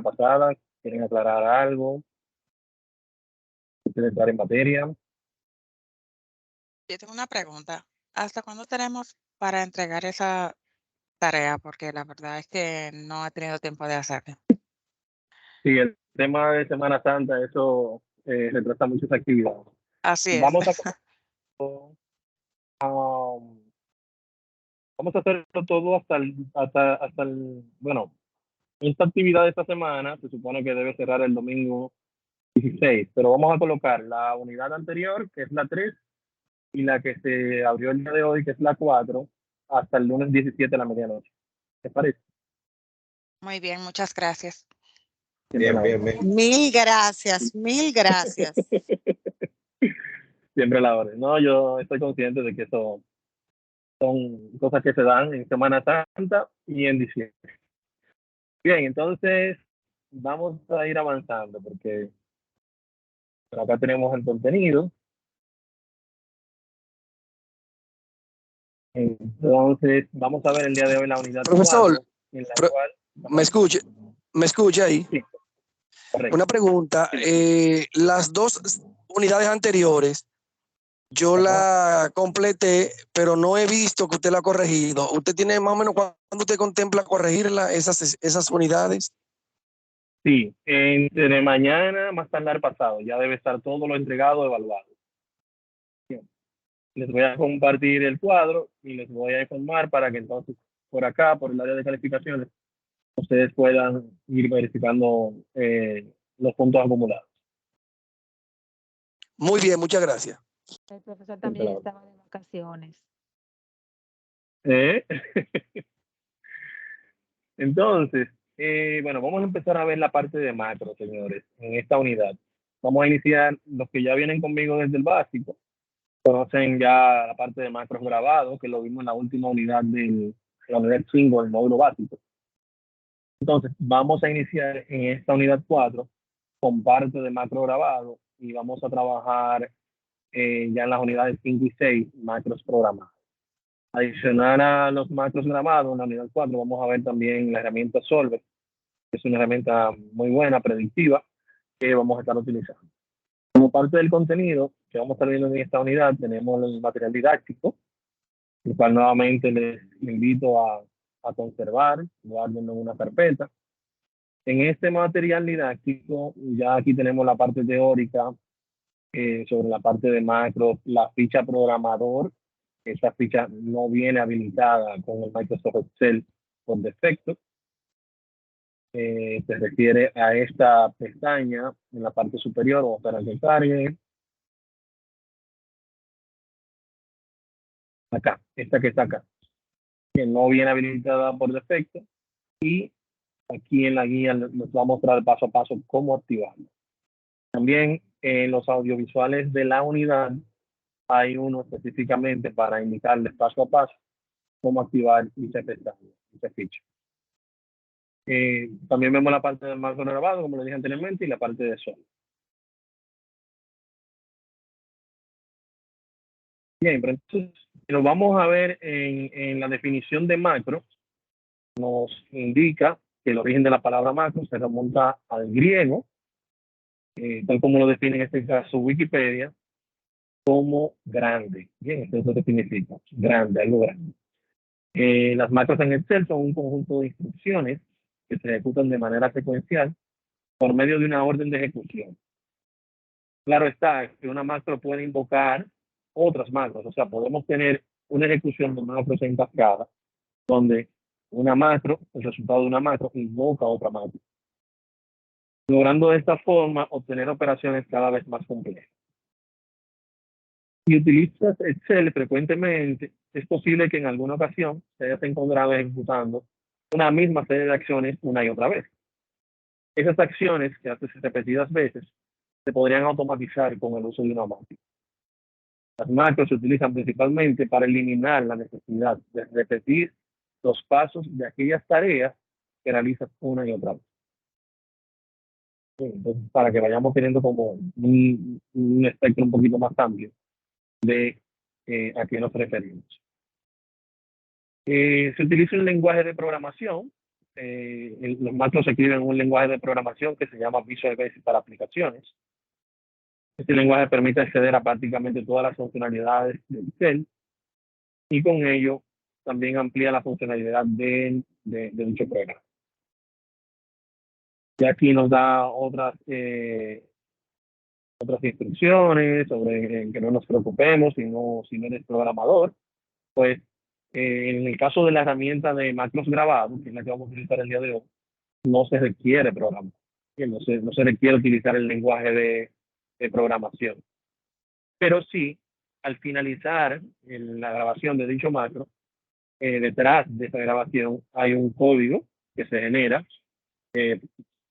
pasada, quieren aclarar algo, quieren entrar en materia. Yo tengo una pregunta. ¿Hasta cuándo tenemos para entregar esa tarea? Porque la verdad es que no he tenido tiempo de hacerlo. Sí, el tema de Semana Santa, eso retrasa muchas actividades. Así es. Vamos a, um, vamos a hacerlo todo bueno, esta actividad de esta semana se supone que debe cerrar el domingo 16, pero vamos a colocar la unidad anterior, que es la 3, y la que se abrió el día de hoy, que es la 4, hasta el lunes 17 a la medianoche. ¿Te parece? Muy bien, muchas gracias. Bien, bien, bien. Mil gracias, mil gracias. Siempre la orden. No, yo estoy consciente de que eso son cosas que se dan en Semana Santa y en diciembre. Bien, entonces vamos a ir avanzando porque por acá tenemos el contenido. Entonces vamos a ver el día de hoy la unidad Profesor, 4, en la cual... ¿Me escucha ahí? Sí, correcto. Una pregunta. Las dos unidades anteriores, yo la completé, pero no he visto que usted la ha corregido. ¿Usted tiene más o menos cuándo usted contempla corregirla, esas unidades? Sí, entre mañana, más tardar pasado, ya debe estar todo lo entregado, evaluado. Bien. Les voy a compartir el cuadro y les voy a informar para que entonces por acá, por el área de calificaciones, ustedes puedan ir verificando los puntos acumulados. Muy bien, muchas gracias. El profesor también estaba de vacaciones. Entonces, bueno, vamos a empezar a ver la parte de macro, señores, en esta unidad. Vamos a iniciar, los que ya vienen conmigo desde el básico, conocen ya la parte de macros grabados, que lo vimos en la última unidad de la unidad 5 del módulo básico. Entonces, vamos a iniciar en esta unidad 4 con parte de macro grabado y vamos a trabajar ya en las unidades 5 y 6, macros programados. Adicional a los macros grabados, en la unidad 4 vamos a ver también la herramienta Solver, que es una herramienta muy buena, predictiva, que vamos a estar utilizando. Como parte del contenido que vamos a estar viendo en esta unidad, tenemos el material didáctico, el cual nuevamente les invito a conservar, guárdenlo en una carpeta. En este material didáctico, ya aquí tenemos la parte teórica sobre la parte de macro, la ficha programador. Esta ficha no viene habilitada con el Microsoft Excel por defecto. Se refiere a esta pestaña en la parte superior, vamos a esperar que cargue. Acá, esta que está acá, que no viene habilitada por defecto, y aquí en la guía nos va a mostrar paso a paso cómo activarlo. También en los audiovisuales de la unidad hay uno específicamente para indicarles paso a paso cómo activar dicha pestaña, dicha ficha. También vemos la parte del marco grabado, como lo dije anteriormente, y la parte de sol. Bien, pero entonces, lo vamos a ver en la definición de macro. Nos indica que el origen de la palabra macro se remonta al griego, tal como lo define en este caso Wikipedia, como grande. Bien, esto es lo que significa, grande, algo grande. Las macros en Excel son un conjunto de instrucciones que se ejecutan de manera secuencial por medio de una orden de ejecución. Claro está que una macro puede invocar otras macros, o sea, podemos tener una ejecución de macros en cascada, donde una macro, el resultado de una macro, invoca otra macro, logrando de esta forma obtener operaciones cada vez más complejas. Si utilizas Excel frecuentemente, es posible que en alguna ocasión te hayas encontrado ejecutando una misma serie de acciones una y otra vez. Esas acciones que haces repetidas veces se podrían automatizar con el uso de una máquina. Las macros se utilizan principalmente para eliminar la necesidad de repetir los pasos de aquellas tareas que realizas una y otra vez. Entonces, para que vayamos teniendo como un espectro un poquito más amplio de a qué nos referimos. Se utiliza un lenguaje de programación, los macros se escriben en un lenguaje de programación que se llama Visual Basic para aplicaciones. Este lenguaje permite acceder a prácticamente todas las funcionalidades de Excel y con ello también amplía la funcionalidad de dicho programa. Y aquí nos da otras instrucciones sobre que no nos preocupemos si no eres programador. Pues en el caso de la herramienta de macros grabados, que es la que vamos a utilizar el día de hoy, no se requiere programar. No se requiere utilizar el lenguaje de programación. Pero sí, al finalizar la grabación de dicho macro, detrás de esa grabación hay un código que se genera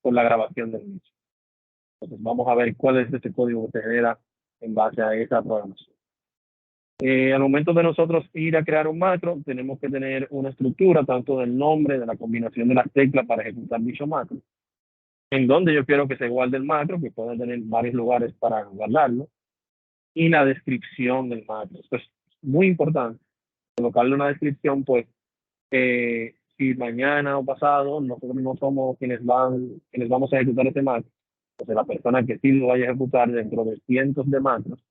por la grabación del mismo. Entonces vamos a ver cuál es ese código que se genera en base a esa programación. Al momento de nosotros ir a crear un macro, tenemos que tener una estructura tanto del nombre, de la combinación de las teclas para ejecutar dicho macro, en donde yo quiero que se guarde el macro, que puede tener varios lugares para guardarlo, y la descripción del macro. Esto es muy importante, colocarle una descripción, pues, si mañana o pasado nosotros no somos quienes vamos a ejecutar este macro, pues la persona que sí lo vaya a ejecutar dentro de cientos de macros,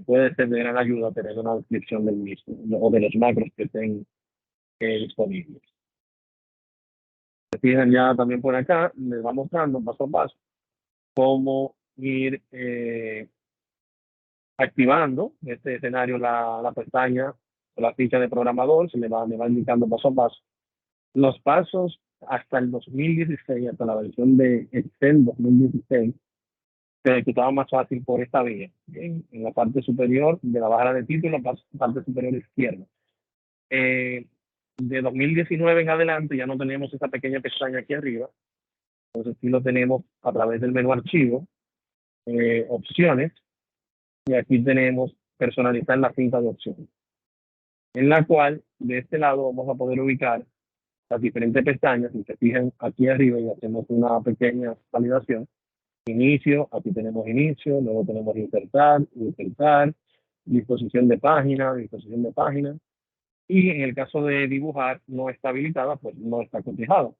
puede ser de gran ayuda tener una descripción del mismo o de los macros que estén disponibles. Se fijan ya también por acá, les va mostrando paso a paso cómo ir activando este escenario la pestaña o la ficha de programador. Se le va indicando paso a paso. Los pasos hasta el 2016, hasta la versión de Excel 2016, se ejecutaba más fácil por esta vía, ¿bien? En la parte superior de la barra de título, en la parte superior izquierda. De 2019 en adelante ya no tenemos esa pequeña pestaña aquí arriba, entonces sí lo tenemos a través del menú archivo, opciones, y aquí tenemos personalizar la cinta de opciones, en la cual de este lado vamos a poder ubicar las diferentes pestañas. Si se fijan aquí arriba y hacemos una pequeña validación, inicio, aquí tenemos inicio, luego tenemos insertar, disposición de página, y en el caso de dibujar no está habilitada, pues no está cotejado.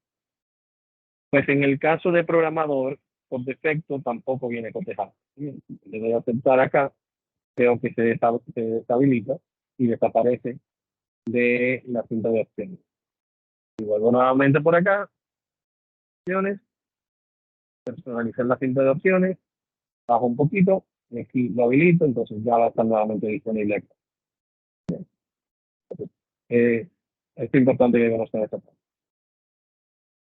Pues en el caso de programador, por defecto tampoco viene cotejado. Le doy a aceptar acá, veo que se deshabilita y desaparece de la cinta de opciones. Y vuelvo nuevamente por acá, opciones, personalizar la cinta de opciones, bajo un poquito, y aquí lo habilito, entonces ya va a estar nuevamente disponible acá. Entonces, es importante que conozcan esta parte.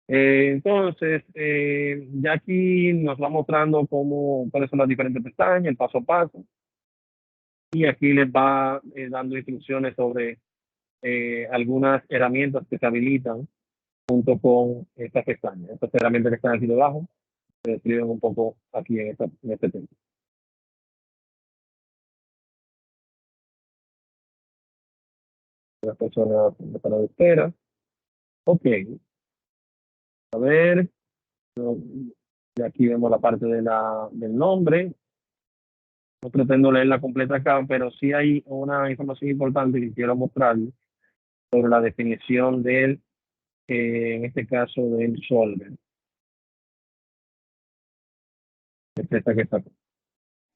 Entonces, ya aquí nos va mostrando cuáles son las diferentes pestañas, el paso a paso, y aquí les va dando instrucciones sobre algunas herramientas que se habilitan junto con esta pestaña. Estas herramientas que están aquí debajo se describen un poco aquí en este tema. Las personas de sala de espera. Ok. A ver. Y aquí vemos la parte del nombre. No pretendo leerla completa acá, pero sí hay una información importante que quiero mostrarles sobre la definición del, en este caso, del solver. Es esta que está aquí.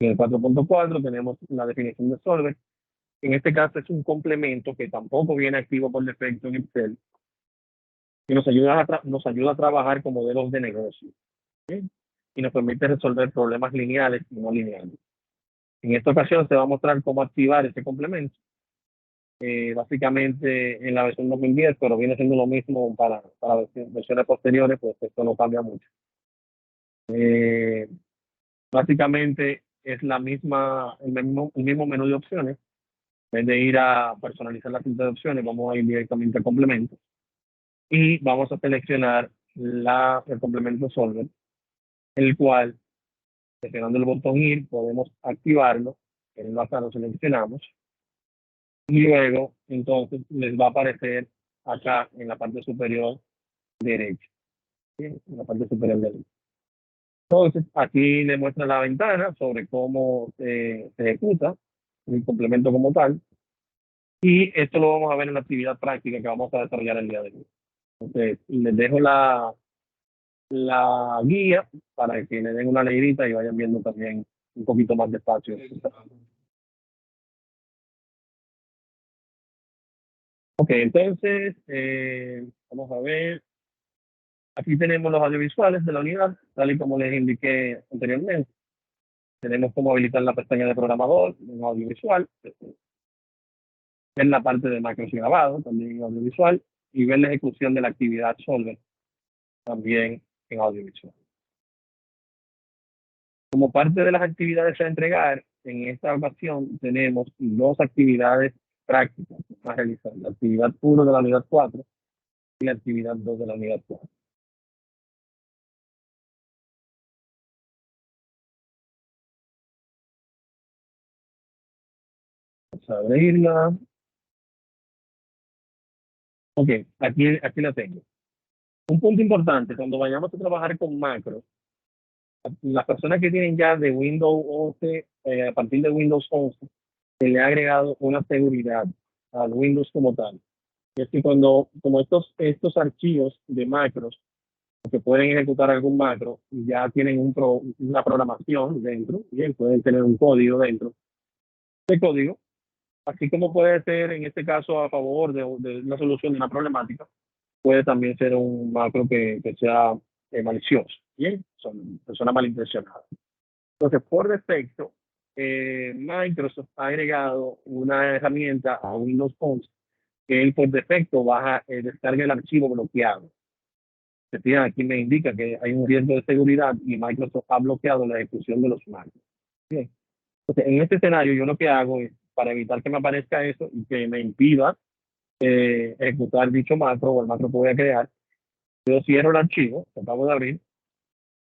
En el 4.4 tenemos la definición de solver. En este caso es un complemento que tampoco viene activo por defecto en Excel, que nos ayuda a trabajar con modelos de negocio, ¿sí? Y nos permite resolver problemas lineales y no lineales. En esta ocasión se va a mostrar cómo activar este complemento. Básicamente en la versión 2010, pero viene siendo lo mismo para versiones posteriores, pues esto no cambia mucho. Básicamente es el mismo menú de opciones. En vez de ir a personalizar la cinta de opciones, vamos a ir directamente a complementos y vamos a seleccionar el complemento solver, el cual, seleccionando el botón ir, podemos activarlo. En acá lo seleccionamos y luego entonces les va a aparecer acá en la parte superior derecha, ¿sí? En la parte superior derecha. Entonces aquí le muestra la ventana sobre cómo se ejecuta el complemento como tal, y esto lo vamos a ver en la actividad práctica que vamos a desarrollar el día de hoy. Entonces, les dejo la guía para que le den una leidita y vayan viendo también un poquito más despacio. Ok, entonces, vamos a ver. Aquí tenemos los audiovisuales de la unidad, tal y como les indiqué anteriormente. Tenemos cómo habilitar la pestaña de programador en audiovisual, ver la parte de macros y grabado, también en audiovisual, y ver la ejecución de la actividad Solver, también en audiovisual. Como parte de las actividades a entregar, en esta ocasión tenemos 2 actividades prácticas a realizar. La actividad 1 de la unidad 4 y la actividad 2 de la unidad 4. Vamos a abrirla. Ok, aquí la tengo. Un punto importante, cuando vayamos a trabajar con macros, las personas que tienen ya de Windows 11, a partir de Windows 11, se le ha agregado una seguridad al Windows como tal. Y es que como estos archivos de macros que pueden ejecutar algún macro ya tienen una programación dentro, bien, pueden tener un código dentro. Este código, así como puede ser en este caso a favor de una solución de una problemática, puede también ser un macro que sea malicioso, bien, son personas malintencionadas. Entonces, por defecto, Microsoft ha agregado una herramienta a Windows 11 que él por defecto descarga el archivo bloqueado. Se fijan, aquí me indica que hay un riesgo de seguridad y Microsoft ha bloqueado la ejecución de los macros. Bien. Entonces, en este escenario, yo lo que hago es, para evitar que me aparezca eso y que me impida ejecutar dicho macro o el macro que voy a crear, yo cierro el archivo que acabo de abrir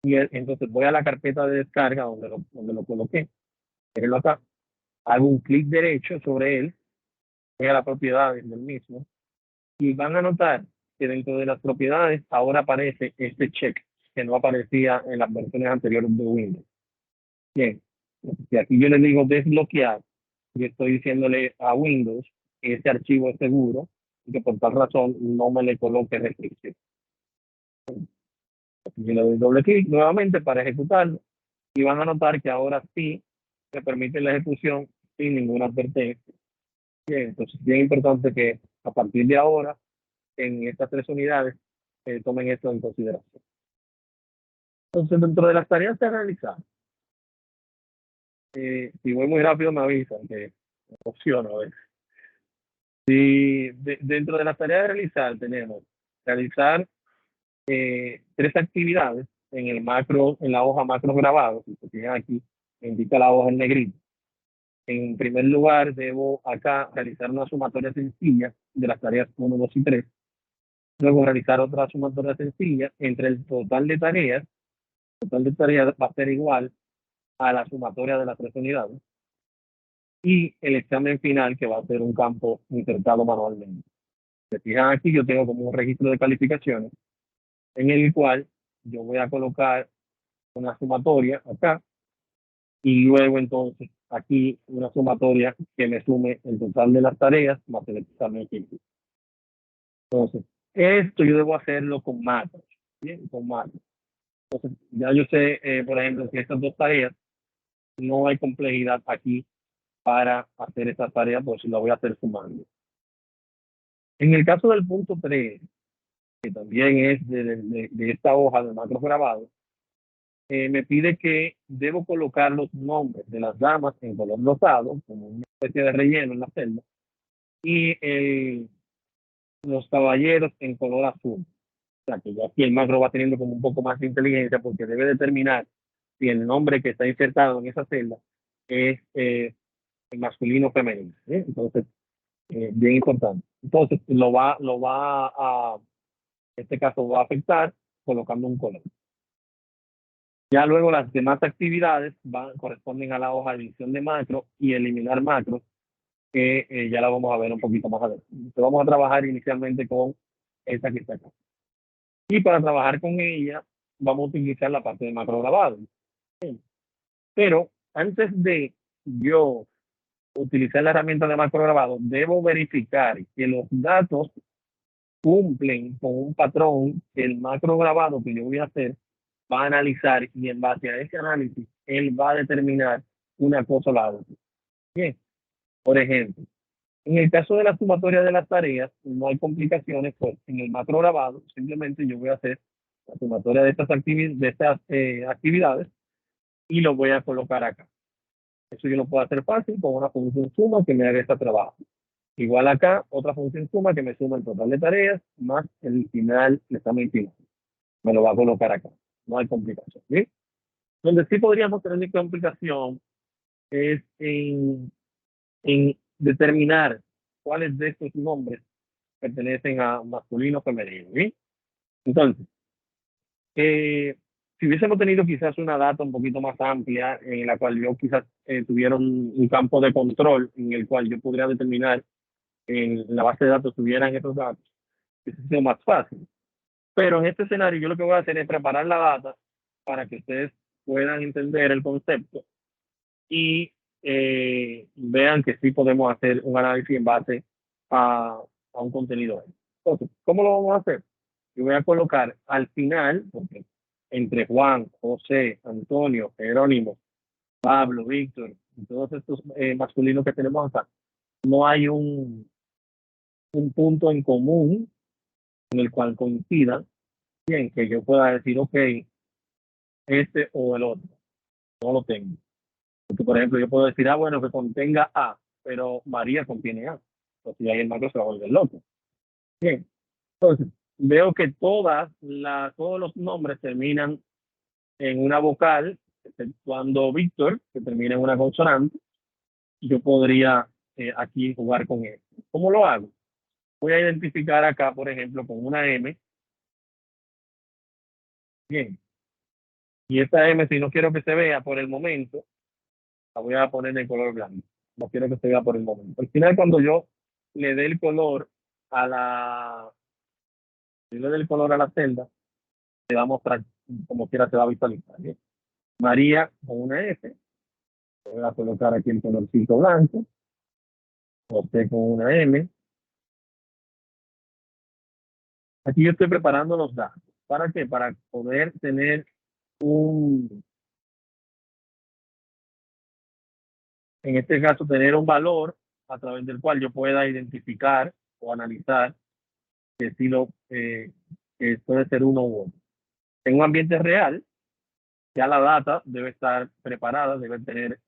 y entonces voy a la carpeta de descarga donde lo coloqué, déjenlo acá, hago un clic derecho sobre él, voy a las propiedades del mismo y van a notar que dentro de las propiedades ahora aparece este check que no aparecía en las versiones anteriores de Windows. Bien, y aquí yo le digo desbloquear y estoy diciéndole a Windows que este archivo es seguro y que por tal razón no me le coloque restricción. Aquí yo le doy doble clic nuevamente para ejecutarlo y van a notar que ahora sí se permite la ejecución sin ninguna advertencia. Bien, entonces es bien importante que a partir de ahora en estas 3 unidades tomen esto en consideración. Entonces, dentro de las tareas a realizar, si voy muy rápido me avisan que me emociono a veces. Dentro de las tareas a realizar tenemos realizar 3 actividades en el macro, en la hoja macro grabado, si se fijan aquí, indica la hoja en negrito. En primer lugar, debo acá realizar una sumatoria sencilla de las tareas 1, 2 y 3. Luego realizar otra sumatoria sencilla entre el total de tareas. El total de tareas va a ser igual a la sumatoria de las 3 unidades. Y el examen final, que va a ser un campo insertado manualmente. Se fijan aquí, yo tengo como un registro de calificaciones en el cual yo voy a colocar una sumatoria acá y luego entonces aquí una sumatoria que me sume el total de las tareas más el examen final. Entonces, esto yo debo hacerlo con macros, ¿bien? Con macros. Entonces, ya yo sé, por ejemplo, que estas 2 tareas no hay complejidad aquí para hacer esta tarea, pues la voy a hacer sumando. En el caso del punto 3, que también es de esta hoja de macros grabados, me pide que debo colocar los nombres de las damas en color rosado, como una especie de relleno en la celda, y los caballeros en color azul. O sea, que ya aquí el macro va teniendo como un poco más de inteligencia porque debe determinar si el nombre que está insertado en esa celda es masculino o femenino. Entonces, bien importante. Entonces, en este caso va a afectar colocando un color. Ya luego las demás actividades corresponden a la hoja de edición de macro y eliminar macros, que ya la vamos a ver un poquito más adelante. Entonces, vamos a trabajar inicialmente con esta que está acá. Y para trabajar con ella, vamos a utilizar la parte de macro grabado. Pero antes de yo utilizar la herramienta de macro grabado, debo verificar que los datos cumplen con un patrón que el macro grabado que yo voy a hacer va a analizar, y en base a ese análisis, él va a determinar una cosa o la otra. Bien, por ejemplo, en el caso de la sumatoria de las tareas, no hay complicaciones, pues en el macro grabado simplemente yo voy a hacer la sumatoria de estas actividades y lo voy a colocar acá. Eso yo lo puedo hacer fácil con una función suma que me haga este trabajo. Igual acá, otra función suma que me suma el total de tareas más el final, el examen final. Me lo va a colocar acá. No hay complicación. ¿Sí? Donde sí podríamos tener complicación es en determinar cuáles de estos nombres pertenecen a masculino o femenino. ¿Sí? Entonces, si hubiésemos tenido quizás una data un poquito más amplia en la cual yo quizás tuviera un campo de control en el cual yo podría determinar en la base de datos tuvieran esos datos, eso es más fácil. Pero en este escenario yo lo que voy a hacer es preparar la data para que ustedes puedan entender el concepto y vean que sí podemos hacer un análisis en base a un contenido. Entonces, ¿cómo lo vamos a hacer? Yo voy a colocar al final, porque entre Juan, José, Antonio, Jerónimo, Pablo, Víctor, y todos estos masculinos que tenemos acá, no hay un punto en común en el cual coincidan, bien, que yo pueda decir, ok, este o el otro, no lo tengo. Porque, por ejemplo, yo puedo decir, bueno, que contenga A, pero María contiene A. Entonces ahí el macro se va a volver loco. Bien, entonces veo que todos los nombres terminan en una vocal, exceptuando Víctor, que termina en una consonante. Yo podría aquí jugar con él. ¿Cómo lo hago? Voy a identificar acá, por ejemplo, con una M. Bien. Y esta M, si no quiero que se vea por el momento, la voy a poner en color blanco. No quiero que se vea por el momento. Al final, cuando yo le dé el color a la celda, se va a mostrar como quiera se va a visualizar. ¿Bien? María con una F. Voy a colocar aquí el colorcito blanco. José con una M. Aquí yo estoy preparando los datos. ¿Para qué? Para poder tener en este caso, tener un valor a través del cual yo pueda identificar o analizar que si que puede ser uno u otro. En un ambiente real, ya la data debe estar preparada, debe tener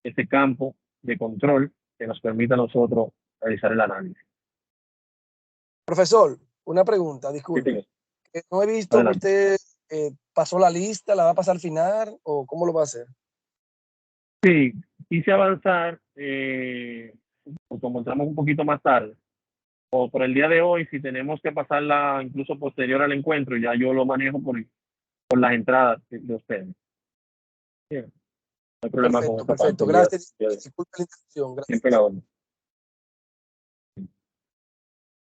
ese campo de control que nos permita a nosotros realizar el análisis. Profesor, una pregunta, disculpe. No he visto Adelante. que usted pasó la lista, la va a pasar al final o cómo lo va a hacer. Sí, quise avanzar, como entramos un poquito más tarde, o por el día de hoy, si tenemos que pasarla incluso posterior al encuentro, ya yo lo manejo por las entradas de ustedes. Sí, no hay problema con Perfecto, esa parte. perfecto. Gracias. Disculpe la interrupción. Gracias. Siempre la orden.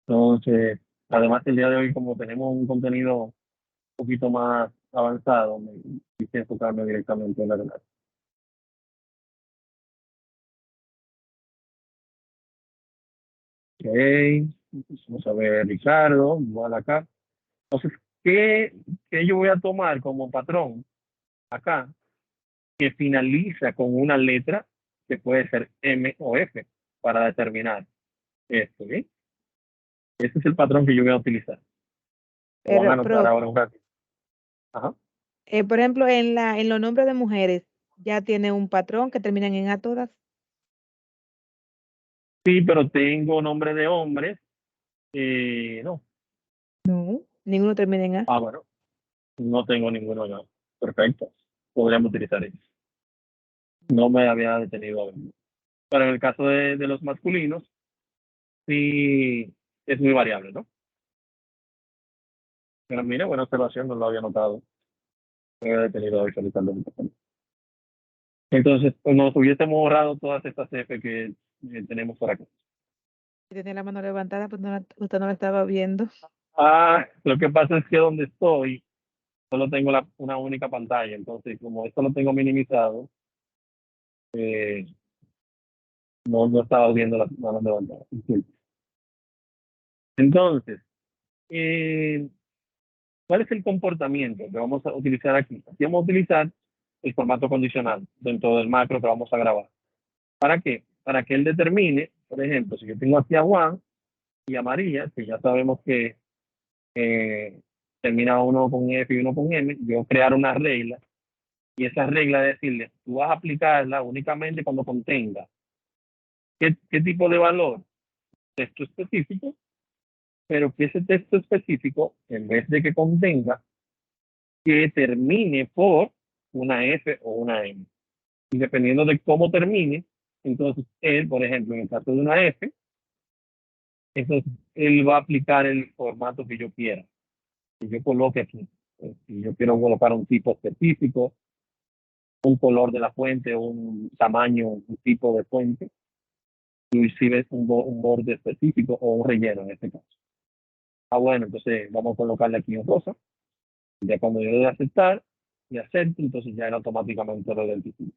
Entonces, además el día de hoy, como tenemos un contenido un poquito más avanzado, me quise enfocarme directamente en la clase. Ok, vamos a ver, Ricardo, igual acá. Entonces, ¿qué yo voy a tomar como patrón acá? Que finaliza con una letra que puede ser M o F para determinar esto, ¿sí? Ese es el patrón que yo voy a utilizar. Lo van a Pero, anotar ahora un ratito. Ajá. por ejemplo, en los nombres de mujeres, ya tiene un patrón que terminan en A todas. Sí, pero tengo nombre de hombres. No. No, ninguno termina en A. Bueno, no tengo ninguno yo. Perfecto. Podríamos utilizar eso. No me había detenido a verlo. Pero en el caso de los masculinos, sí es muy variable, ¿no? Pero mira, buena observación, no lo había notado. Me había detenido a visualizarlo. Entonces, pues nos hubiésemos borrado todas estas F que tenemos por acá. Si tenía la mano levantada, pues usted no la estaba viendo. Lo que pasa es que donde estoy, solo tengo una única pantalla. Entonces, como esto lo tengo minimizado, no estaba viendo las manos levantadas. Entonces, ¿cuál es el comportamiento que vamos a utilizar aquí? Aquí vamos a utilizar el formato condicional dentro del macro que vamos a grabar. ¿Para qué? Para que él determine, por ejemplo, si yo tengo aquí a Juan y a María, que ya sabemos que termina uno con F y uno con M, yo crear una regla, y esa regla es decirle, tú vas a aplicarla únicamente cuando contenga. ¿Qué tipo de valor? Texto específico, pero que ese texto específico, en vez de que contenga, que termine por una F o una M. Y dependiendo de cómo termine, entonces él, por ejemplo, en el caso de una F, entonces él va a aplicar el formato que yo quiera, que yo coloque aquí. Si yo quiero colocar un tipo específico, un color de la fuente, un tamaño, un tipo de fuente, inclusive un borde específico o un relleno en este caso. Bueno, entonces vamos a colocarle aquí un rosa. Ya cuando yo le doy a aceptar y acepto, entonces ya él automáticamente lo identifica.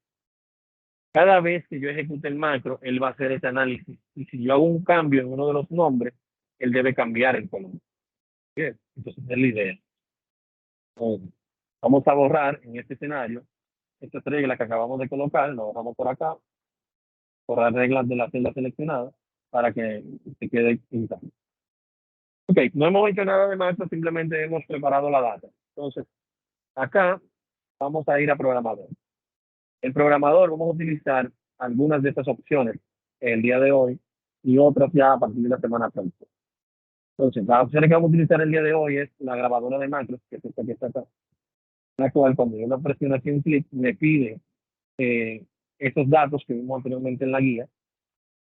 Cada vez que yo ejecute el macro, él va a hacer este análisis. Y si yo hago un cambio en uno de los nombres, él debe cambiar el color. Bien, entonces es la idea. Vamos a borrar en este escenario estas reglas que acabamos de colocar, lo borramos por acá, borrar reglas de la celda seleccionada para que se quede intacto. Ok, no hemos hecho nada de macro, simplemente hemos preparado la data. Entonces, acá vamos a ir a programador. El programador, vamos a utilizar algunas de estas opciones el día de hoy y otras ya a partir de la semana próxima. Entonces, las opciones que vamos a utilizar el día de hoy es la grabadora de macros, que es esta que está acá, la cual cuando yo la presiono aquí un clic, me pide esos datos que vimos anteriormente en la guía,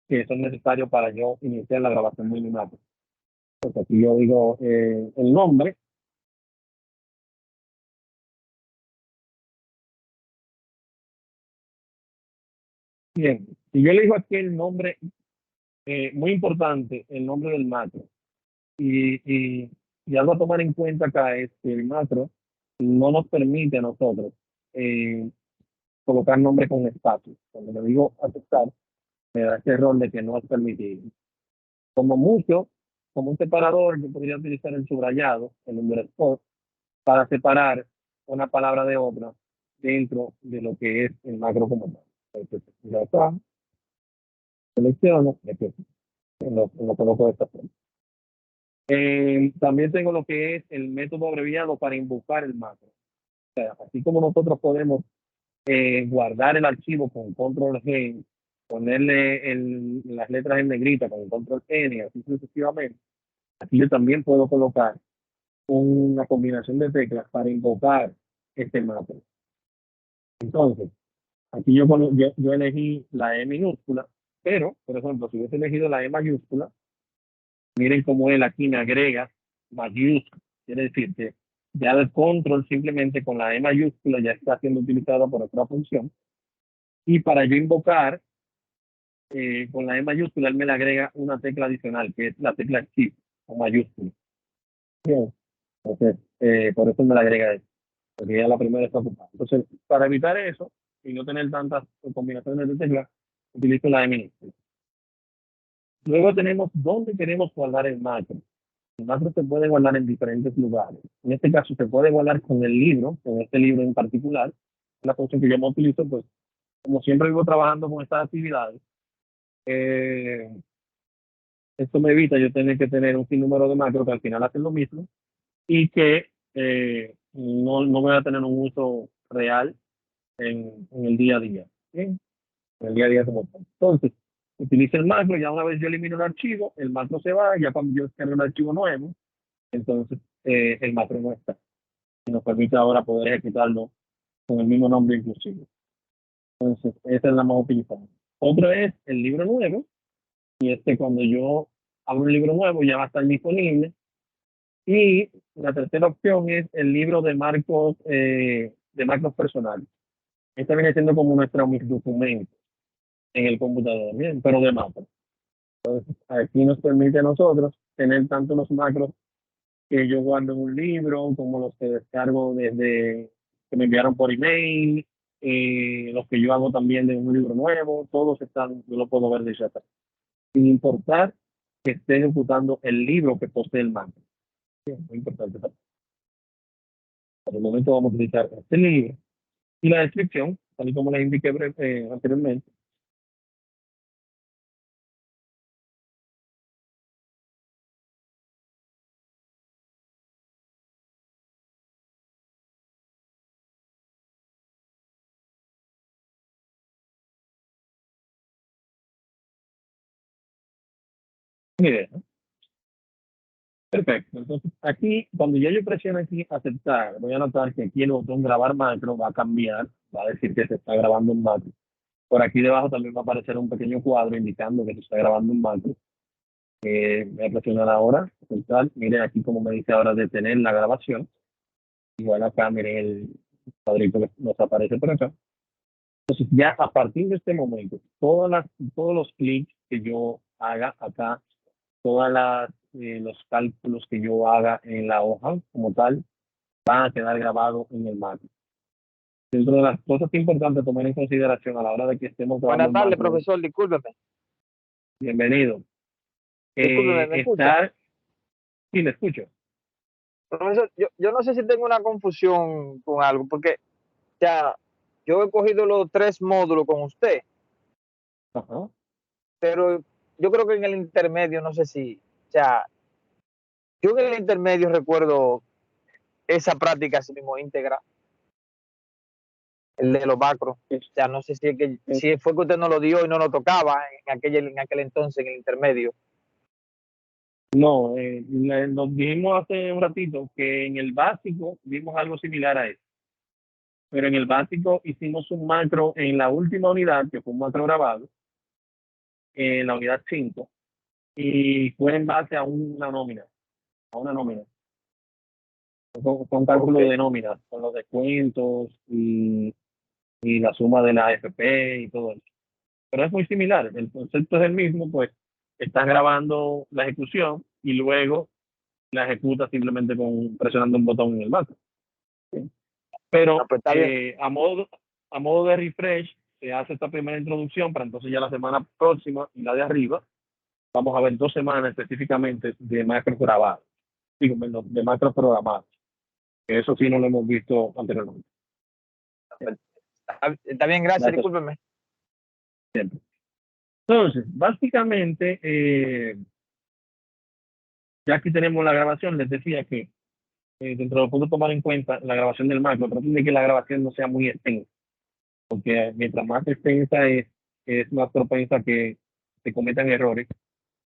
que son necesarios para yo iniciar la grabación de mi macro. Entonces, aquí yo digo el nombre. Bien, si yo le digo aquí el nombre, muy importante, el nombre del macro. Y algo a tomar en cuenta acá es que el macro no nos permite a nosotros colocar nombre con espacio. Cuando le digo aceptar, me da ese error de que no es permitido. Como mucho, como un separador, yo podría utilizar el subrayado, el underscore, para separar una palabra de otra dentro de lo que es el macro como tal. Entonces, ya está, selecciono, lo coloco de esta forma. También tengo lo que es el método abreviado para invocar el macro. O sea, así como nosotros podemos guardar el archivo con control G, ponerle las letras en negrita con control N, así sucesivamente, aquí yo también puedo colocar una combinación de teclas para invocar este macro. Entonces, aquí yo elegí la E minúscula, pero, por ejemplo, si hubiese elegido la E mayúscula, miren cómo él aquí me agrega mayúscula. Quiere decir que ya el control simplemente con la E mayúscula ya está siendo utilizado por otra función. Y para yo invocar con la E mayúscula, él me le agrega una tecla adicional, que es la tecla Shift con mayúscula. Bien. Entonces, por eso me la agrega eso, porque ya la primera está ocupada. Entonces, para evitar eso y no tener tantas combinaciones de teclas, utilizo la E minúscula. Luego tenemos dónde queremos guardar el macro. El macro se puede guardar en diferentes lugares. En este caso se puede guardar con el libro, con este libro en particular. La función que yo me utilizo, pues, como siempre vivo trabajando con estas actividades, esto me evita yo tener que tener un sinnúmero de macros que al final hacen lo mismo y que no voy a tener un uso real en el día a día. ¿Bien? En el día a día como tal. Entonces, utilizo el macro, ya una vez yo elimino el archivo, el macro se va, ya cuando yo descargo el archivo nuevo, entonces el macro no está. Y nos permite ahora poder ejecutarlo con el mismo nombre inclusive. Entonces, esa es la más utilizada. Otro es el libro nuevo, y cuando yo abro un libro nuevo ya va a estar disponible. Y la tercera opción es el libro de marcos personales. Este viene siendo como mis documentos en el computador, bien, pero de macros. Entonces, aquí nos permite a nosotros tener tanto los macros que yo guardo en un libro, como los que descargo desde que me enviaron por email, los que yo hago también de un libro nuevo, todos están, yo lo puedo ver desde atrás. Sin importar que esté ejecutando el libro que posee el macro. Bien, muy importante también. Por el momento vamos a utilizar este libro y la descripción, tal y como les indiqué anteriormente. Una idea, ¿no? Perfecto. Entonces, aquí, cuando ya yo presiono aquí aceptar, voy a notar que aquí el botón grabar macro va a cambiar, va a decir que se está grabando un macro. Por aquí debajo también va a aparecer un pequeño cuadro indicando que se está grabando un macro. Voy a presionar ahora, aceptar. Miren aquí como me dice ahora detener la grabación. Igual acá, miren el cuadrito que nos aparece por acá. Entonces, ya a partir de este momento, todos los clics que yo haga acá, los cálculos que yo haga en la hoja como tal, van a quedar grabados en el macro. Dentro de las cosas importantes tomar en consideración a la hora de que estemos grabando Buenas tardes, macro, profesor, discúlpeme. bienvenido. Discúlpeme, ¿me escucha? Sí, le escucho. Profesor, yo no sé si tengo una confusión con algo, porque ya yo he cogido los 3 módulos con usted, Ajá. pero yo creo que en el intermedio, no sé si, ya, yo en el intermedio recuerdo esa práctica así mismo íntegra, el de los macros. Ya no sé si, si fue que usted no lo dio y no lo tocaba en aquel entonces, en el intermedio. No, nos dijimos hace un ratito que en el básico vimos algo similar a eso. Pero en el básico hicimos un macro en la última unidad, que fue un macro grabado, en la unidad 5, y fue en base a una nómina, con cálculo Okay. de nóminas, con los descuentos y la suma de la AFP y todo eso. Pero es muy similar, el concepto es el mismo, pues estás grabando la ejecución y luego la ejecutas simplemente presionando un botón en el macro. ¿Sí? Pero Pues está bien. a modo de refresh, se hace esta primera introducción para entonces ya la semana próxima y la de arriba, vamos a ver 2 semanas específicamente de macros grabados, digo, de macros programados. Que eso sí no lo hemos visto anteriormente. Está bien, gracias, Gracias. discúlpeme. Siempre. Entonces, básicamente, ya aquí tenemos la grabación, les decía que dentro de lo que puedo tomar en cuenta la grabación del macro, traten de que la grabación no sea muy extensa, porque mientras más extensa es más propensa que se cometan errores.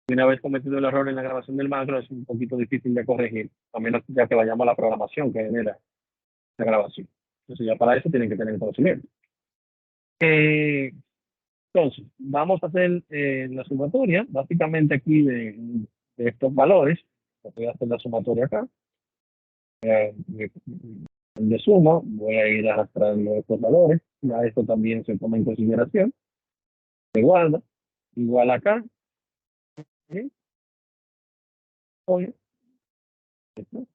Y una vez cometido el error en la grabación del macro, es un poquito difícil de corregir, a menos ya que vayamos a la programación que genera la grabación. Entonces, ya para eso tienen que tener conocimiento. Entonces, vamos a hacer la sumatoria, básicamente aquí de estos valores. Voy a hacer la sumatoria acá. De suma, voy a ir arrastrando estos valores. Ya esto también se toma en consideración. Se guarda. Igual acá. ¿Sí? Oye, esto,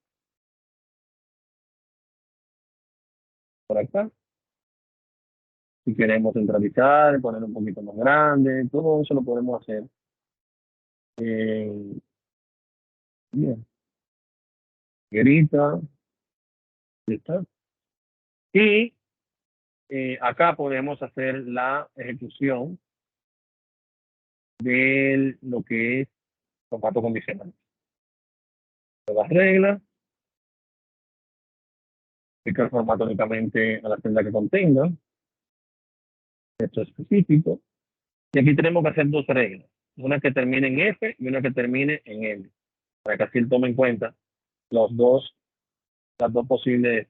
por acá. Si queremos centralizar, poner un poquito más grande, todo eso lo podemos hacer. Bien. Grita. ¿Listo? Y acá podemos hacer la ejecución de lo que es formato condicional. Las reglas, aplicar formato únicamente a la celda que contenga, esto específico. Y aquí tenemos que hacer 2 reglas, una que termine en F y una que termine en M, para que así él tome en cuenta las dos posibles.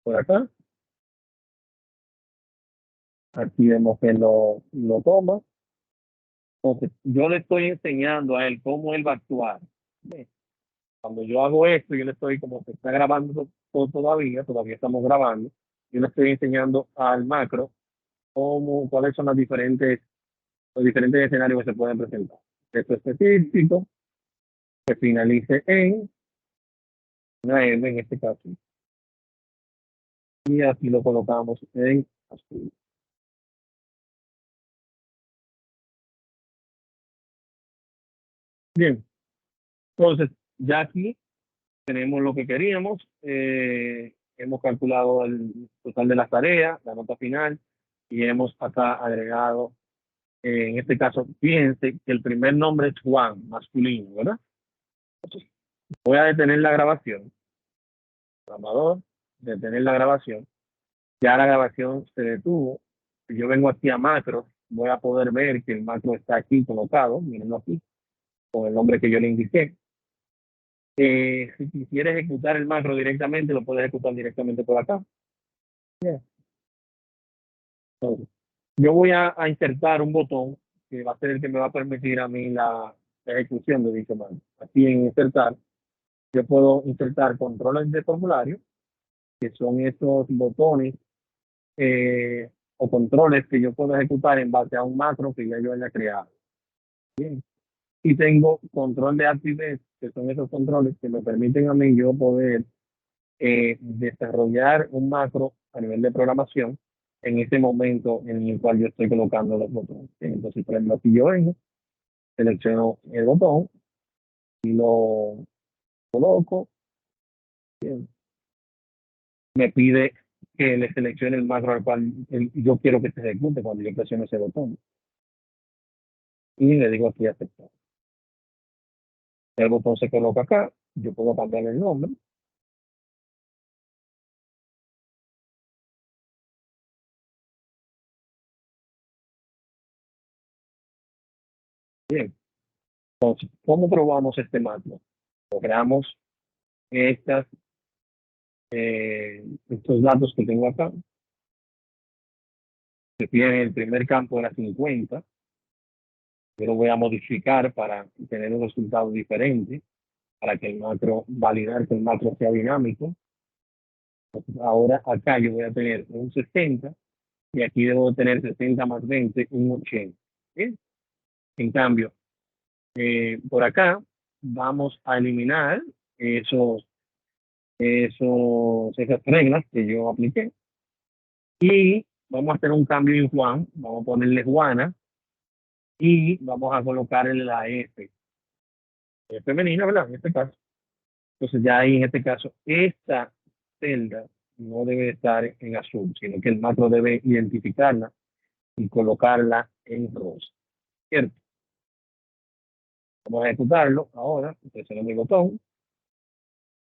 Por acá, aquí vemos que lo toma. Entonces, yo le estoy enseñando a él cómo él va a actuar. Cuando yo hago esto, yo le estoy, como se está grabando todavía estamos grabando, yo le estoy enseñando al macro cuáles son los diferentes escenarios que se pueden presentar. Esto específico, que finalice en una M en este caso. Y aquí lo colocamos en azul. Bien, entonces ya aquí tenemos lo que queríamos. Hemos calculado el total de las tareas, la nota final, y hemos acá agregado, en este caso, fíjense que el primer nombre es Juan, masculino, ¿verdad? Entonces, voy a detener la grabación. Programador, detener la grabación. Ya la grabación se detuvo. Si yo vengo aquí a macro, voy a poder ver que el macro está aquí colocado, mírenlo aquí, con el nombre que yo le indiqué. Si quisieras ejecutar el macro directamente, lo puedes ejecutar directamente por acá. Bien. Entonces, yo voy a insertar un botón que va a ser el que me va a permitir a mí la ejecución de dicho macro. Aquí en insertar, yo puedo insertar controles de formulario, que son estos botones o controles que yo puedo ejecutar en base a un macro que ya yo haya creado. Bien. Y tengo control de actividad, que son esos controles que me permiten a mí yo poder desarrollar un macro a nivel de programación en ese momento en el cual yo estoy colocando los botones. Entonces, por ejemplo, aquí yo vengo, selecciono el botón y lo coloco. Bien. Me pide que le seleccione el macro al cual yo quiero que se ejecute cuando yo presiono ese botón. Y le digo aquí aceptar. El botón se coloca acá. Yo puedo cambiar el nombre. Bien. Entonces, ¿cómo probamos este macro? Lo creamos estos datos que tengo acá. Se tiene el primer campo era 50. Yo lo voy a modificar para tener un resultado diferente, para que el macro, validar que el macro sea dinámico. Entonces, ahora acá yo voy a tener un 60 y aquí debo tener 60 más 20, un 80. ¿Bien? En cambio, por acá vamos a eliminar esas reglas que yo apliqué y vamos a hacer un cambio en Juan. Vamos a ponerle Juana y vamos a colocarle la F. Es femenina, ¿verdad? En este caso. Entonces ya ahí en este caso, esta celda no debe estar en azul, sino que el macro debe identificarla y colocarla en rosa. ¿Cierto? Vamos a ejecutarlo ahora. Presiono mi botón.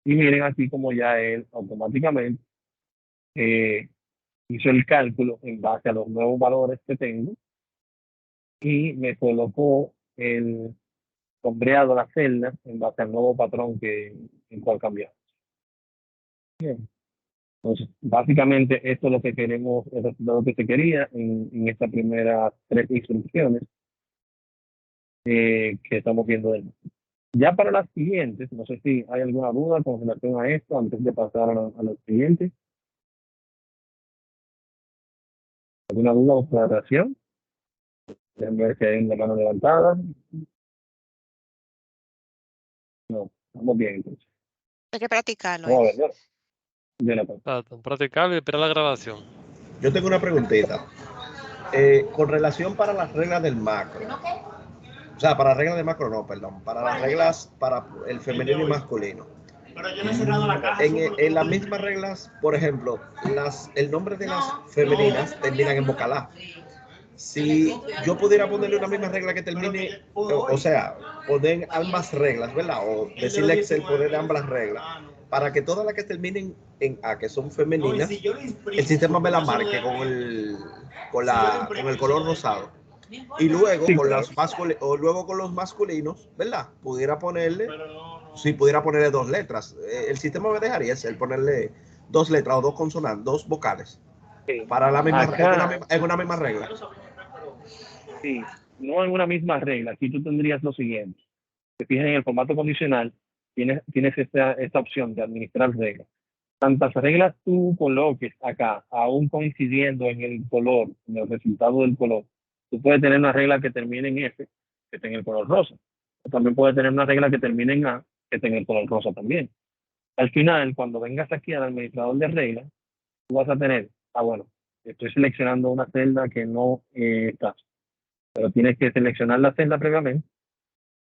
Y miren aquí como ya él automáticamente hizo el cálculo en base a los nuevos valores que tengo y me colocó el sombreado la celda en base al nuevo patrón en cual cambiamos. Bien. Entonces, básicamente esto es lo que queremos, el resultado que se quería en estas primeras 3 instrucciones que estamos viendo. Ya para las siguientes, no sé si hay alguna duda con relación a esto antes de pasar a los siguientes. ¿Alguna duda o aclaración? Déjenme ver si hay una mano levantada. No, estamos bien entonces. Hay que practicarlo. Vamos a ver, Jonathan. Exacto, practicar y esperar la grabación. Yo tengo una preguntita. Con relación para las reglas del macro. O sea, para las reglas de macro no, perdón. Para las reglas para el femenino y masculino. En las mismas reglas, por ejemplo, el nombre de las femeninas terminan en vocal A. Si yo pudiera ponerle una misma regla que termine, o sea, poner ambas reglas, ¿verdad? O decirle a Excel poner ambas reglas, para que todas las que terminen en A, que son femeninas, el sistema me la marque con el color rosado. Y luego, Sí, con claro. luego con los masculinos, ¿verdad? Pudiera ponerle 2 letras. El sistema me dejaría el ponerle 2 letras o 2 consonantes, 2 vocales. Para la misma, en una misma regla. Sí, no en una misma regla. Aquí tú tendrías lo siguiente. Te fijas en el formato condicional, tienes esta opción de administrar reglas. Tantas reglas tú coloques acá, aún coincidiendo en el color, en el resultado del color, tú puedes tener una regla que termine en F, que tenga el color rosa. O también puedes tener una regla que termine en A, que tenga el color rosa también. Al final, cuando vengas aquí al administrador de reglas, tú vas a tener, bueno, estoy seleccionando una celda que no está, pero tienes que seleccionar la celda previamente,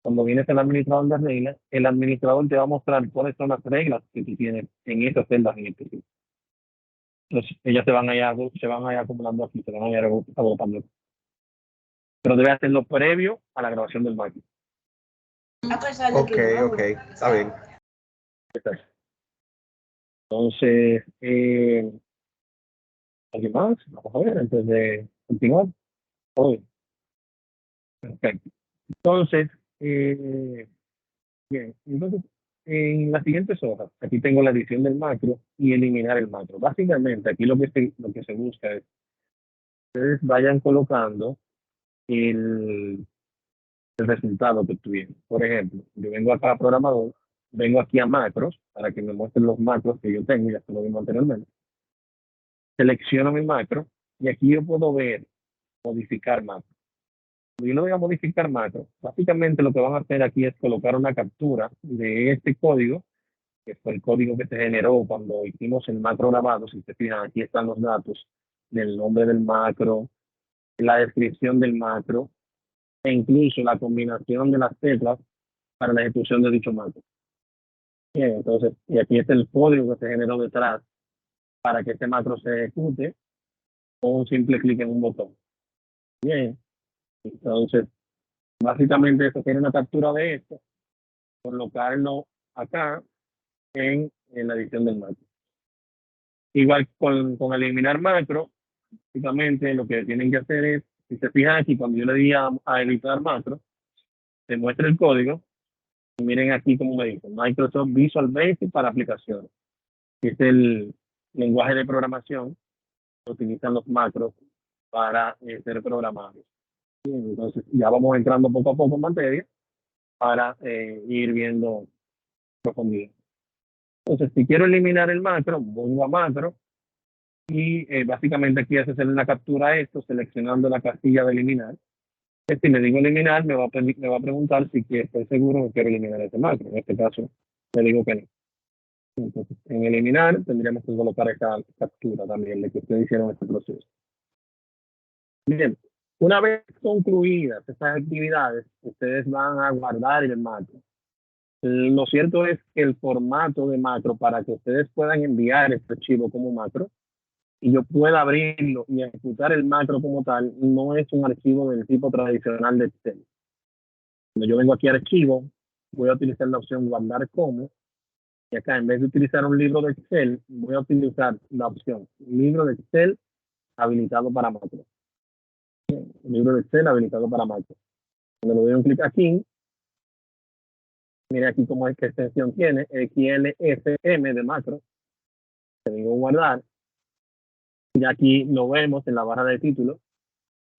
cuando vienes al administrador de reglas, el administrador te va a mostrar cuáles son las reglas que tú tienes en esas celdas en específico. Entonces, ellas se van a ir acumulando aquí, se van a ir agrupando. Pero debe hacerlo previo a la grabación del máquina. Ok, está bien. Entonces, ¿alguien más? Vamos a ver, antes de continuar. Perfecto. Entonces, bien, entonces, en las siguientes hojas, aquí tengo la edición del macro y eliminar el macro. Básicamente, aquí lo que se busca es que ustedes vayan colocando el resultado que obtuvieron. Por ejemplo, yo vengo acá a programador, vengo aquí a macros para que me muestren los macros que yo tengo, ya se lo vimos anteriormente. Selecciono mi macro y aquí yo puedo ver modificar macro. Yo no voy a modificar macro. Básicamente lo que van a hacer aquí es colocar una captura de este código, que fue el código que se generó cuando hicimos el macro grabado. Si se fijan, aquí están los datos del nombre del macro, la descripción del macro, e incluso la combinación de las teclas para la ejecución de dicho macro. Bien, entonces, y aquí está el código que se generó detrás para que este macro se ejecute con un simple clic en un botón. Bien, entonces, básicamente eso tiene una captura de esto, colocarlo acá en la edición del macro. Igual con eliminar macro, básicamente lo que tienen que hacer es, si se fijan aquí, cuando yo le di a editar macro, se muestra el código. Y miren aquí como me dice, Microsoft Visual Basic para aplicaciones. Que es el lenguaje de programación que utilizan los macros para ser programados. Entonces, ya vamos entrando poco a poco en materia para ir viendo profundidad. Entonces, si quiero eliminar el macro, voy a macro y básicamente aquí hace hacer una captura a esto, seleccionando la casilla de eliminar. Si le digo eliminar, me va a preguntar si estoy seguro que quiero eliminar ese macro. En este caso, le digo que no. Entonces, en eliminar, tendríamos que colocar esta captura también de que ustedes hicieron este proceso. Bien, una vez concluidas estas actividades, ustedes van a guardar el macro. Lo cierto es que el formato de macro para que ustedes puedan enviar este archivo como macro y yo pueda abrirlo y ejecutar el macro como tal, no es un archivo del tipo tradicional de Excel. Cuando yo vengo aquí a archivo, voy a utilizar la opción guardar como, y acá en vez de utilizar un libro de Excel, voy a utilizar la opción libro de Excel habilitado para macro. Libro de Excel habilitado para macro. Cuando le doy un clic aquí, mire aquí cómo es que extensión tiene, XLFM de macro. Le digo guardar. Y aquí lo vemos en la barra de títulos.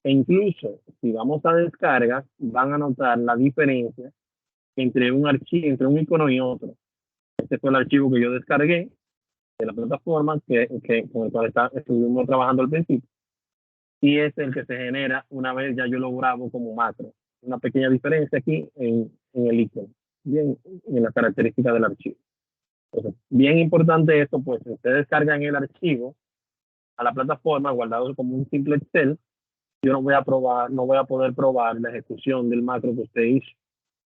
E incluso si vamos a descargas, van a notar la diferencia entre un archivo, entre un icono y otro. Este fue el archivo que yo descargué de la plataforma con el cual estuvimos trabajando al principio. Y es el que se genera una vez ya yo lo grabo como macro. Una pequeña diferencia aquí en el icono, bien, en las características del archivo. Entonces, bien importante esto, pues si ustedes descargan el archivo a la plataforma guardado como un simple Excel, yo no voy a poder probar la ejecución del macro que usted hizo,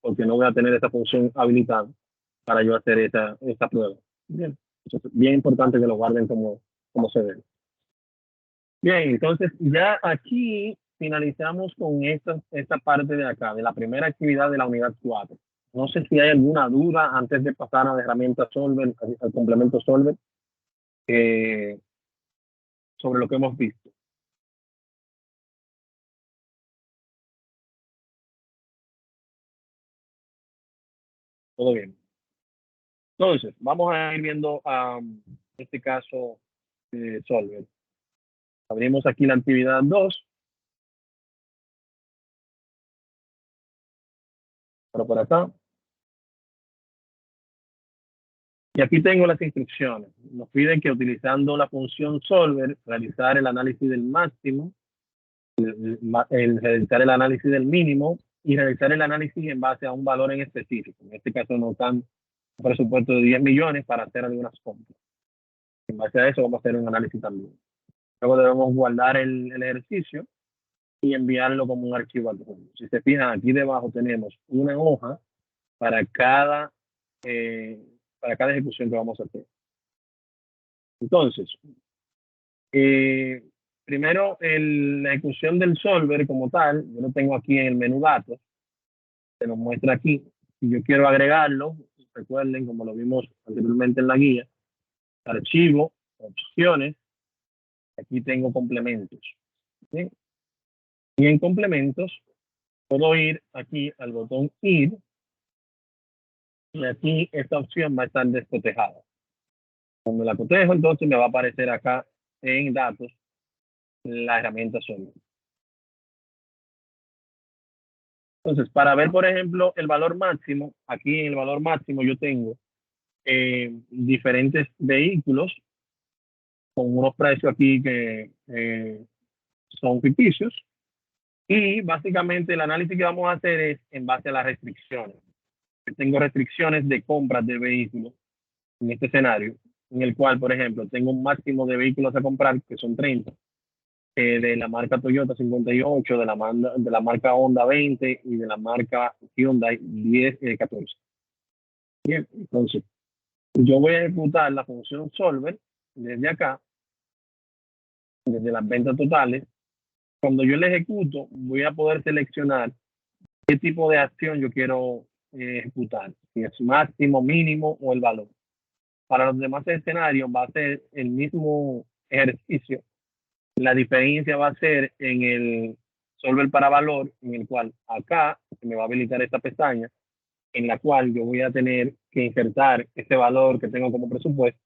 porque no voy a tener esa función habilitada para yo hacer esta prueba. Bien, entonces, bien importante que lo guarden como se debe. Bien, entonces ya aquí finalizamos con esta parte de acá, de la primera actividad de la unidad 4. No sé si hay alguna duda antes de pasar a la herramienta Solver, al complemento Solver, sobre lo que hemos visto. Todo bien. Entonces, vamos a ir viendo este caso Solver. Abrimos aquí la actividad 2. Por acá. Y aquí tengo las instrucciones. Nos piden que utilizando la función solver, realizar el análisis del máximo, realizar el análisis del mínimo y realizar el análisis en base a un valor en específico. En este caso nos dan un presupuesto de 10 millones para hacer algunas compras. En base a eso vamos a hacer un análisis también. Luego debemos guardar el ejercicio. y enviarlo como un archivo adjunto. Si se fijan, aquí debajo tenemos una hoja para cada ejecución que vamos a hacer. Entonces, primero la ejecución del solver como tal, yo lo tengo aquí en el menú datos, se nos muestra aquí. Si yo quiero agregarlo, recuerden, como lo vimos anteriormente en la guía, archivo, opciones, aquí tengo complementos. ¿Sí? Y en complementos, puedo ir aquí al botón ir, y aquí esta opción va a estar descotejada. Cuando la cotejo, entonces me va a aparecer acá en datos la herramienta solver. Entonces, para ver, por ejemplo, el valor máximo, aquí en el valor máximo yo tengo diferentes vehículos con unos precios aquí que son ficticios. Y básicamente el análisis que vamos a hacer es en base a las restricciones. Yo tengo restricciones de compras de vehículos en este escenario, en el cual, por ejemplo, tengo un máximo de vehículos a comprar, que son 30, de la marca Toyota 58, de la marca Honda 20 y de la marca Hyundai 14. Bien, entonces, yo voy a ejecutar la función solver desde acá, desde las ventas totales. Cuando yo la ejecuto, voy a poder seleccionar qué tipo de acción yo quiero ejecutar, si es máximo, mínimo o el valor. Para los demás escenarios va a ser el mismo ejercicio. La diferencia va a ser en el solver para valor, en el cual acá me va a habilitar esta pestaña, en la cual yo voy a tener que insertar ese valor que tengo como presupuesto,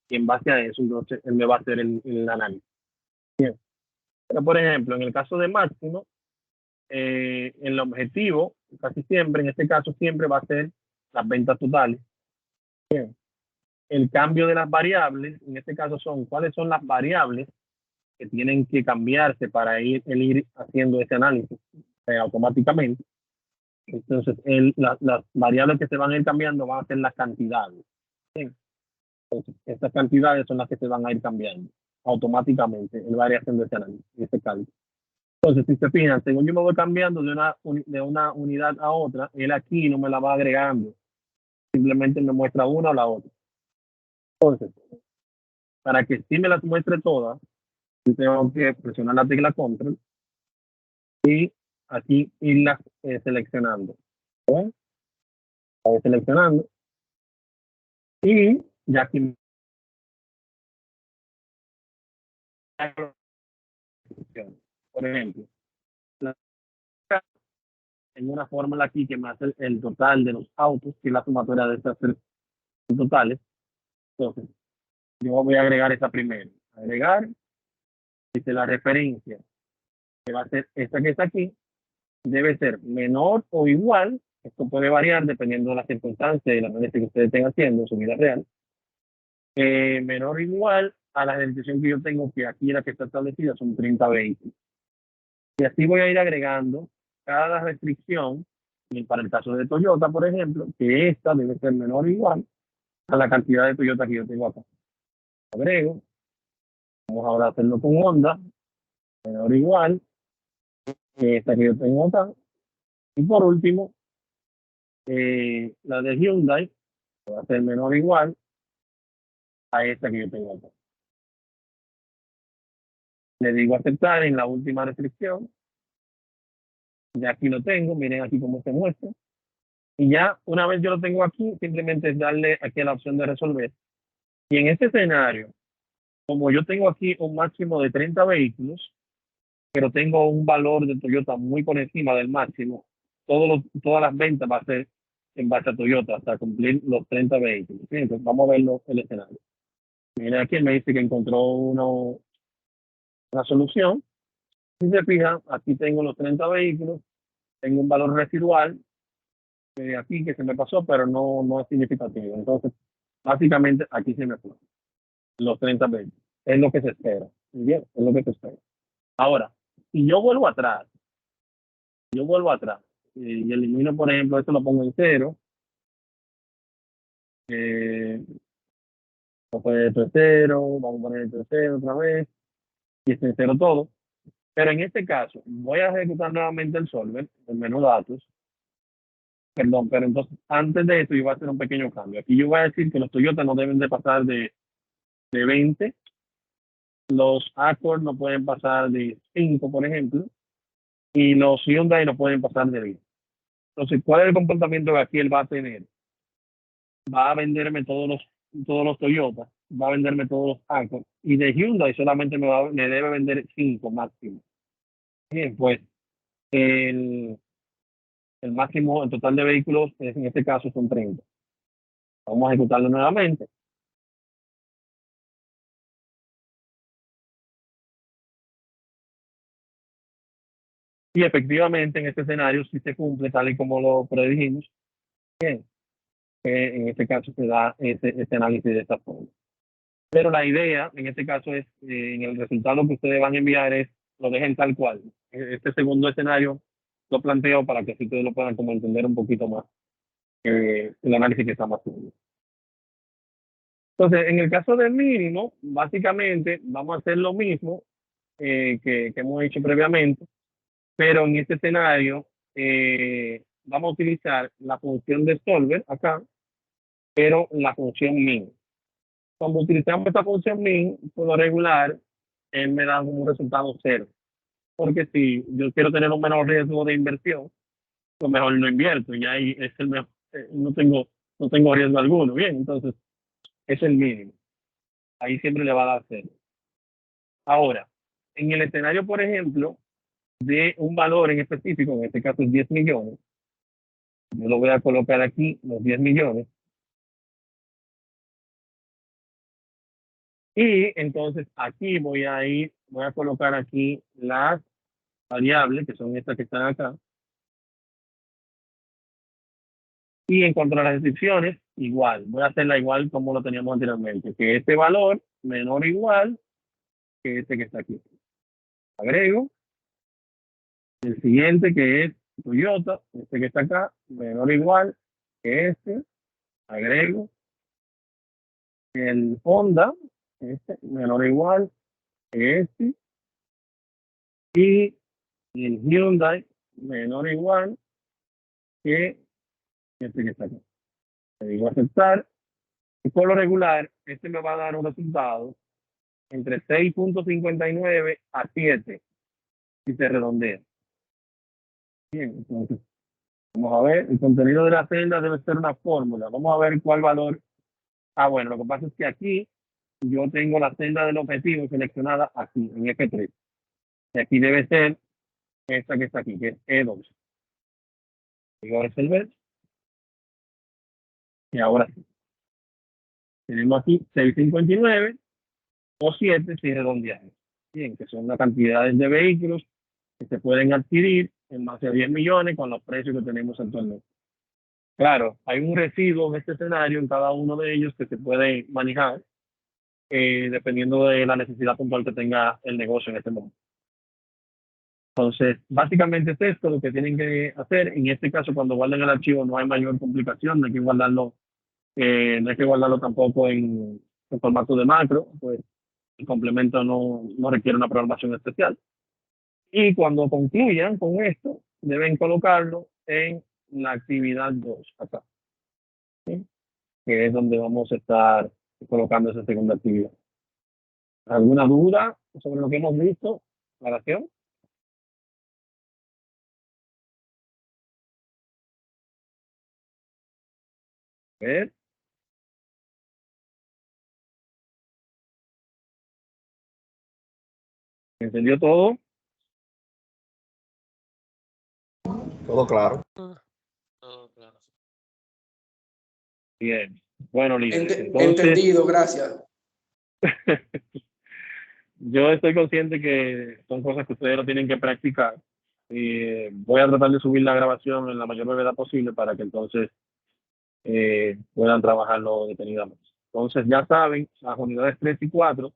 y en base a eso, entonces, él me va a hacer el análisis. Bien. Pero, por ejemplo, en el caso de máximo, el objetivo, casi siempre, en este caso, siempre va a ser las ventas totales. Bien. El cambio de las variables, en este caso, son cuáles son las variables que tienen que cambiarse para ir haciendo ese análisis automáticamente. Entonces, las variables que se van a ir cambiando van a ser las cantidades. Bien. Entonces, estas cantidades son las que se van a ir cambiando automáticamente. Él va a ir haciendo ese análisis, ese cálculo. Entonces, si se fijan, según yo me voy cambiando de una unidad a otra, él aquí no me la va agregando. Simplemente me muestra una o la otra. Entonces, para que sí me las muestre todas, yo tengo que presionar la tecla Control y aquí irlas seleccionando. ¿Ven? Voy seleccionando y ya aquí por ejemplo, en una fórmula aquí que me hace el total de los autos, que es la sumatoria de estas tres totales. Entonces, yo voy a agregar esta primero. Agregar, dice la referencia, que va a ser esta que está aquí, debe ser menor o igual. Esto puede variar dependiendo de las circunstancias y la análisis que ustedes estén haciendo en su vida real. Menor o igual a la restricción que yo tengo, que aquí la que está establecida son 30 vehículos. Y así voy a ir agregando cada restricción, y para el caso de Toyota, por ejemplo, que esta debe ser menor o igual a la cantidad de Toyota que yo tengo acá. Agrego. Vamos ahora a hacerlo con Honda, menor o igual que esta que yo tengo acá. Y por último, la de Hyundai va a ser menor o igual a esta que yo tengo acá. Le digo aceptar en la última restricción. Ya aquí lo tengo, miren aquí cómo se muestra. Y ya una vez yo lo tengo aquí, simplemente es darle aquí a la opción de resolver. Y en este escenario, como yo tengo aquí un máximo de 30 vehículos, pero tengo un valor de Toyota muy por encima del máximo, todas las ventas va a ser en base a Toyota hasta cumplir los 30 vehículos. ¿Sí? Entonces vamos a verlo el escenario. Miren aquí me dice que encontró una solución. Si se fija, aquí tengo los 30 vehículos, tengo un valor residual de aquí que se me pasó, pero no es significativo. Entonces, básicamente aquí se me fue los 30 vehículos. Es lo que se espera. ¿Bien? Es lo que se espera. Ahora, si yo vuelvo atrás y elimino, por ejemplo, esto lo pongo en cero, vamos a poner esto en cero, vamos a poner esto en cero otra vez, y esto en cero todo. Pero en este caso, voy a ejecutar nuevamente el solver, el menú datos. Perdón, pero entonces, antes de eso, yo voy a hacer un pequeño cambio. Aquí yo voy a decir que los Toyota no deben de pasar de 20, los Accord no pueden pasar de 5, por ejemplo, y los Hyundai no pueden pasar de 20. Entonces, ¿cuál es el comportamiento que aquí él va a tener? Va a venderme todos los Toyota, va a venderme todos los Accord, y de Hyundai solamente me debe vender 5 máximo. Bien, pues el, el máximo, el total de vehículos en este caso son 30. Vamos a ejecutarlo nuevamente. Y efectivamente en este escenario sí se cumple tal y como lo predijimos. Bien, en este caso se da este análisis de esta forma. Pero la idea en este caso es, en el resultado que ustedes van a enviar es, lo dejen tal cual. Este segundo escenario lo planteo para que así ustedes lo puedan como entender un poquito más, el análisis que estamos haciendo. Entonces, en el caso del mínimo, básicamente vamos a hacer lo mismo que hemos hecho previamente, pero en este escenario vamos a utilizar la función de solver acá, pero la función min. Cuando utilizamos esta función min, por lo regular, él me da un resultado 0. Porque si yo quiero tener un menor riesgo de inversión, pues mejor no invierto y ahí es el mejor, no tengo riesgo alguno. Bien, entonces es el mínimo. Ahí siempre le va a dar 0. Ahora, en el escenario, por ejemplo, de un valor en específico, en este caso es 10 millones, yo lo voy a colocar aquí, los 10 millones. Y entonces aquí voy a colocar aquí las variables, que son estas que están acá. Y en cuanto a las descripciones, igual, voy a hacerla igual como lo teníamos anteriormente, que este valor menor o igual que este que está aquí. Agrego el siguiente que es Toyota, este que está acá, menor o igual que este. Agrego el Honda, este, menor o igual que este. Y el Hyundai, menor o igual que este que está acá. Le digo aceptar. Y por lo regular, este me va a dar un resultado entre 6.59 a 7 si se redondea. Bien, entonces, vamos a ver, el contenido de la celda debe ser una fórmula. Vamos a ver cuál valor. Ah, bueno, lo que pasa es que aquí yo tengo la celda del objetivo seleccionada aquí, en F3. Y aquí debe ser esta que está aquí, que es E2. Digo resolver. Y ahora sí. Tenemos aquí 6.59 o 7 si redondeamos. Bien, que son las cantidades de vehículos que se pueden adquirir en base a 10 millones con los precios que tenemos actualmente. Claro, hay un residuo en este escenario en cada uno de ellos que se puede manejar dependiendo de la necesidad puntual que tenga el negocio en este momento. Entonces, básicamente es esto lo que tienen que hacer. En este caso, cuando guarden el archivo no hay mayor complicación, no hay que guardarlo, tampoco en formato de macro, pues el complemento no requiere una programación especial. Y cuando concluyan con esto, deben colocarlo en la actividad 2, acá, ¿sí? Que es donde vamos a estar colocando esa segunda actividad. ¿Alguna duda sobre lo que hemos visto? ¿Aclaración? A ver. ¿Entendió todo? Todo claro. Todo claro. Bien. Bueno, líderes, entonces, Entendido, gracias. yo estoy consciente que son cosas que ustedes lo tienen que practicar. Y voy a tratar de subir la grabación en la mayor brevedad posible para que entonces puedan trabajarlo detenidamente. Entonces, ya saben, las unidades 3 y 4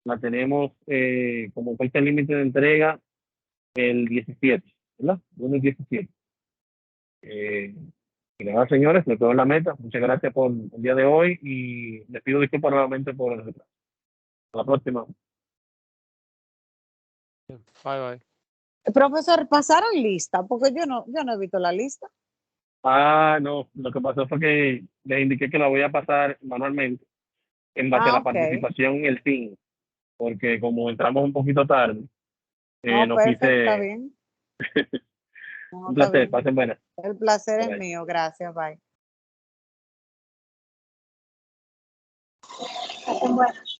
la tenemos como fecha límite de entrega el 17, ¿verdad? Lunes 17. Y nada, señores, me quedo en la meta. Muchas gracias por el día de hoy y les pido disculpas nuevamente por el retraso. Hasta la próxima. Bye, bye. Profesor, ¿pasaron lista? Porque yo no he visto la lista. No, lo que pasó fue que les indiqué que la voy a pasar manualmente en base a la Ok. participación en el fin, porque como entramos un poquito tarde, No, no perfecto, está quise. bien. No, Un está placer, bien. pasen buenas. El placer es Bye. mío. Gracias, bye. Pasen buenas.